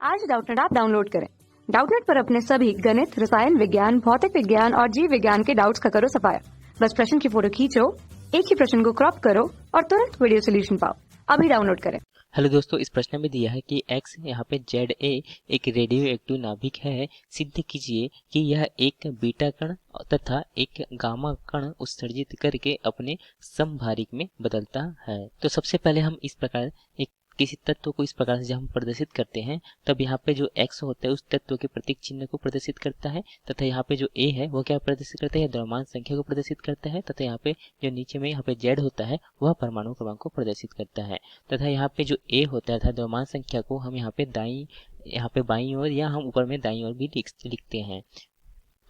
आज Doubtnut app download करें। Doubtnut पर अपने सभी गणित, रसायन विज्ञान, भौतिक विज्ञान और जीव विज्ञान के डाउट्स का करो सफाया। बस प्रश्न की फोटो खींचो, एक ही प्रश्न को क्रॉप करो और तुरंत वीडियो सोल्यूशन पाओ। अभी डाउनलोड करें। हेलो दोस्तों, इस प्रश्न में दिया है कि x यहाँ पे ZA एक रेडियो एक्टिव नाभिक है। सिद्ध कीजिए कि यह एक बीटा कण तथा एक गामा कण उत्सर्जित करके अपने समभारिक में बदलता है। तो सबसे पहले हम इस प्रकार एक किसी तत्व को इस प्रकार से जब हम प्रदर्शित करते हैं तब यहाँ पे जो x होता है उस तत्व के प्रतीक चिन्ह को प्रदर्शित करता है, तथा यहाँ पे जो a है वो क्या प्रदर्शित करता है, द्रव्यमान संख्या को प्रदर्शित करता है, तथा यहाँ पे जो नीचे में यहाँ पे z होता है वह परमाणु क्रमांक को प्रदर्शित करता है। तथा यहाँ पे जो a होता है अर्थात द्रव्यमान संख्या को हम यहाँ पे यहाँ पे बाईं ओर या हम ऊपर में दाईं ओर भी लिखते हैं।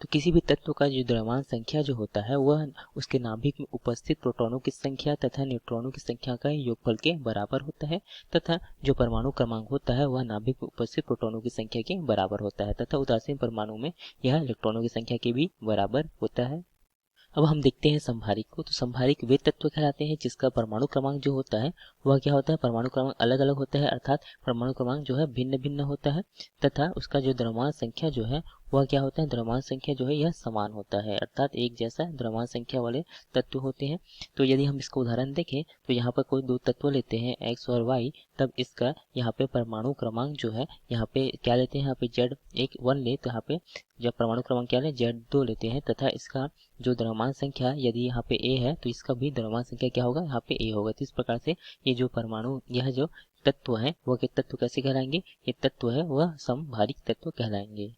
तो किसी भी तत्व का जो द्रव्यमान संख्या जो होता है वह उसके नाभिक में उपस्थित प्रोटॉनों की संख्या तथा न्यूट्रॉनों की संख्या का योगफल के बराबर होता है, तथा जो परमाणु क्रमांक होता है वह नाभिक में उपस्थित प्रोटॉनों की संख्या के बराबर होता है, तथा उदासीन परमाणु में यह इलेक्ट्रॉनों की संख्या के भी बराबर होता है। अब हम देखते हैं संभारिक को। तो संभारिक वे तत्व कहलाते हैं जिसका परमाणु क्रमांक जो होता है वह क्या होता है, परमाणु क्रमांक अलग अलग होता है, अर्थात परमाणु क्रमांक जो है भिन्न भिन्न होता है, तथा उसका जो द्रव्यमान संख्या जो है वह क्या होता है, द्रव्यमान संख्या जो है यह समान होता है, अर्थात एक जैसा द्रव्यमान संख्या वाले तत्व होते हैं। तो यदि हम इसका उदाहरण देखें तो यहाँ पर कोई दो तत्व लेते हैं x और y, तब इसका यहाँ पे परमाणु क्रमांक जो है यहाँ पे क्या लेते हैं, यहाँ पे Z1 ले तो यहाँ पे जब परमाणु क्रमांक क्या ले Z2 लेते हैं, तथा इसका जो द्रव्यमान संख्या यदि यहाँ पे A है तो इसका भी द्रव्यमान संख्या क्या होगा, यहाँ पे A होगा। तो इस प्रकार से ये जो परमाणु यह जो तत्व है वह के तत्व कैसे कहलाएंगे, ये तत्व है वह समभारिक तत्व कहलाएंगे।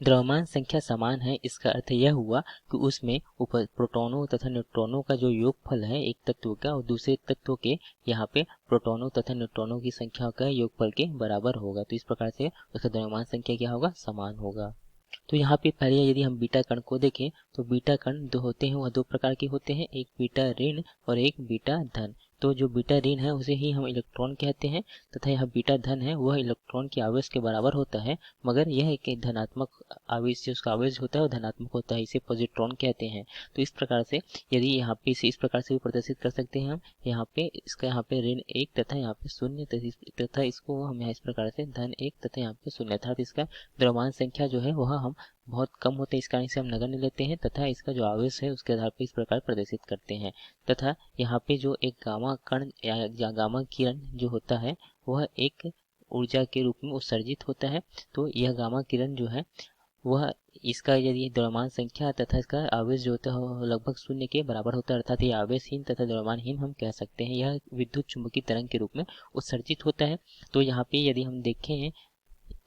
द्रव्यमान संख्या समान है, इसका अर्थ यह हुआ कि उसमें प्रोटॉनों तथा न्यूट्रॉनों का जो योगफल है एक तत्व का और दूसरे तत्व के यहाँ पे प्रोटॉनों तथा न्यूट्रॉनों की संख्या का योगफल के बराबर होगा। तो इस प्रकार से उसका द्रव्यमान संख्या क्या होगा, समान होगा। तो यहाँ पे पहले यदि हम बीटा कण को देखें तो बीटा कण दो होते हैं, वह दो प्रकार के होते हैं, एक बीटा ऋण और एक बीटा धन। तो जो बीटा ऋण है उसे ही हम इलेक्ट्रॉन कहते हैं, तथा यह बीटा धन है वह इलेक्ट्रॉन के आवेश के बराबर होता है, मगर यह एक धनात्मक आवेश जो उसका आवेश होता है वो धनात्मक होता है, इसे पॉजिट्रॉन कहते हैं। तो इस प्रकार से यदि यहाँ पे इसे इस प्रकार से भी प्रदर्शित कर सकते हैं हम, यहाँ पे इसका यहाँ पे ऋण 1 तथा यहाँ पे 0 तथा इसको हम यहाँ इस प्रकार से धन 1 तथा यहाँ पे 0, अर्थात इसका द्रव्यमान संख्या जो है वह हम बहुत कम होते हैं, इस कारण से हम नगण्य लेते हैं, तथा इसका जो आवेश है उसके आधार पर इस प्रकार प्रदर्शित करते हैं। तथा यहाँ पे जो एक गामा कण या गामा किरण जो होता है वह एक ऊर्जा के रूप में उत्सर्जित होता है। तो यह गामा किरण जो है वह इसका यदि द्रव्यमान संख्या तथा इसका आवेश जो होता है वह लगभग 0 के बराबर होता है, अर्थात ये आवेशहीन तथा द्रव्यमानहीन हम कह सकते हैं। यह विद्युत चुंबकीय तरंग के रूप में उत्सर्जित होता है। तो यहाँ पे यदि हम देखें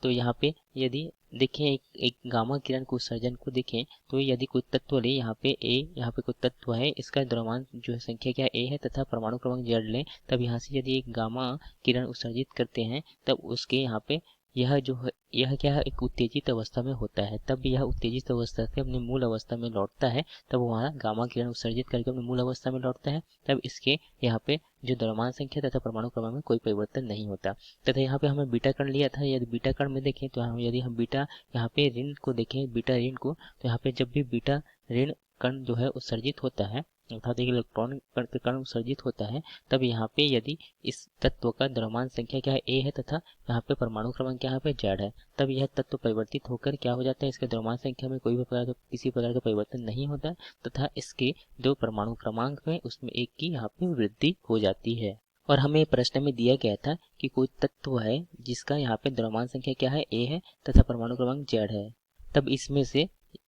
तो यहाँ पे यदि देखें एक गामा किरण को उत्सर्जन को देखें तो यदि कोई तत्व ले, यहाँ पे A, यहाँ पे कोई तत्व है, इसका द्रव्यमान जो है संख्या क्या A है तथा परमाणु क्रमांक Z लें, तब यहाँ से यदि एक गामा किरण उत्सर्जित करते हैं तब उसके यहाँ पे यह जो है यह क्या है, एक उत्तेजित अवस्था में होता है, तब यह उत्तेजित अवस्था से अपनी मूल अवस्था में लौटता है, तब वहाँ गामा किरण उत्सर्जित करके अपनी मूल अवस्था में लौटता है, तब इसके यहाँ पे जो द्रव्यमान संख्या तथा परमाणु क्रमांक में कोई परिवर्तन नहीं होता। तथा यहाँ पे हमें बीटा कण लिया था, यदि बीटा कण में देखें तो यदि हम बीटा यहाँ पे ऋण को देखें, बीटा ऋण को, तो यहाँ पे जब भी बीटा ऋण कण जो है उत्सर्जित होता है, अर्थात एक इलेक्ट्रॉन कण उत्सर्जित होता है, तब यहाँ पे यदि इस तत्व का द्रव्यमान संख्या क्या है A है तथा यहाँ पे परमाणु क्रमांक क्या पे Z है, तब यह तत्व परिवर्तित होकर क्या हो जाता है, इसके द्रव्यमान संख्या में कोई भी प्रकार का किसी प्रकार का परिवर्तन नहीं होता, तथा इसके दो परमाणु क्रमांक में उसमें एक की यहाँ पे वृद्धि हो जाती है। और हमें प्रश्न में दिया गया था कि कोई तत्व है जिसका यहाँ पे द्रव्यमान संख्या क्या है A है तथा परमाणु क्रमांक Z है,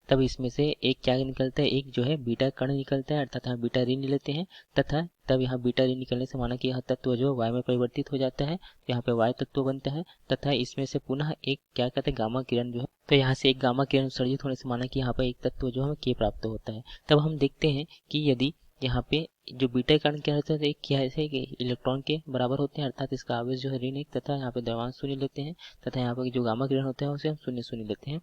तब इसमें से एक क्या निकलता है, एक जो है बीटा कण निकलता है, अर्थात हम बीटा ऋण लेते हैं, तथा तब यहाँ बीटा ऋण निकलने से माना कि यह तत्व जो Y में परिवर्तित हो जाता है, तो यहाँ पे Y तत्व बनता है, तथा इसमें से पुनः एक क्या कहते हैं गामा किरण जो है, तो यहाँ से एक गामा किरण उत्सर्जित होने से माना कि यहाँ पे एक तत्व जो हमें K प्राप्त होता है। तब हम देखते हैं कि यदि यहाँ पे जो बीटा कण क्या होता है, एक क्या है कि इलेक्ट्रॉन के बराबर होते हैं, अर्थात इसका आवेश जो है ऋण 1 तथा यहाँ पे द्रव्यमान 0 लेते हैं, तथा यहाँ पर जो गामा किरण होता है उसे हम 0 लेते हैं।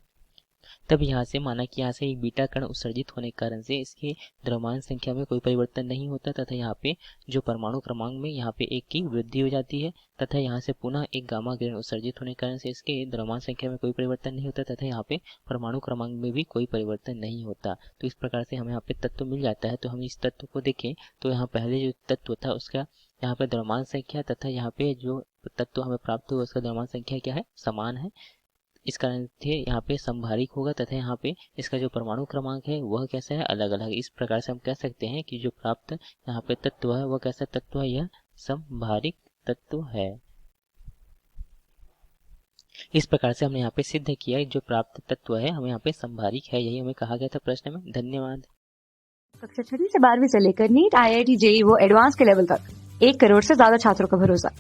तब यहाँ से माना कि यहाँ से एक बीटा कण उत्सर्जित होने के कारण से इसके द्रव्यमान संख्या में कोई परिवर्तन नहीं होता, तथा यहाँ पे जो परमाणु क्रमांक में यहाँ पे एक की वृद्धि हो जाती है, तथा यहाँ से पुनः एक गामा किरण उत्सर्जित होने के कारण से इसके द्रव्यमान संख्या में कोई परिवर्तन नहीं होता, तथा यहाँ पे परमाणु क्रमांक में भी कोई परिवर्तन नहीं होता। तो इस प्रकार से हमें यहाँ पे तत्व मिल जाता है। तो हम इस तत्व को देखें तो यहाँ पहले जो तत्व था उसका यहाँ पे द्रव्यमान संख्या तथा यहाँ पे जो तत्व हमें प्राप्त हुआ उसका द्रव्यमान संख्या क्या है, समान है। इस कारण से यहाँ पे समभारिक होगा तथा यहाँ पे इसका जो परमाणु क्रमांक है वह कैसा है, अलग अलग। इस प्रकार से हम कह सकते हैं कि जो प्राप्त यहाँ पे तत्व है वह कैसा तत्व है, यह समभारिक तत्व है। इस प्रकार से हमने यहाँ पे सिद्ध किया जो प्राप्त तत्व है हमें यहाँ पे समभारिक है, यही हमें कहा गया था प्रश्न में। धन्यवाद। कक्षा 6वीं से 12वीं से लेकर नीट, IIT, JEE वो एडवांस के लेवल तक 1 करोड़ से ज्यादा छात्रों का भरोसा।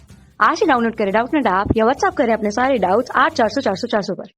आज ही डाउनलोड करें डाउटनेट ऐप या व्हाट्सएप करें अपने सारे डाउट्स 8400 400 400 पर।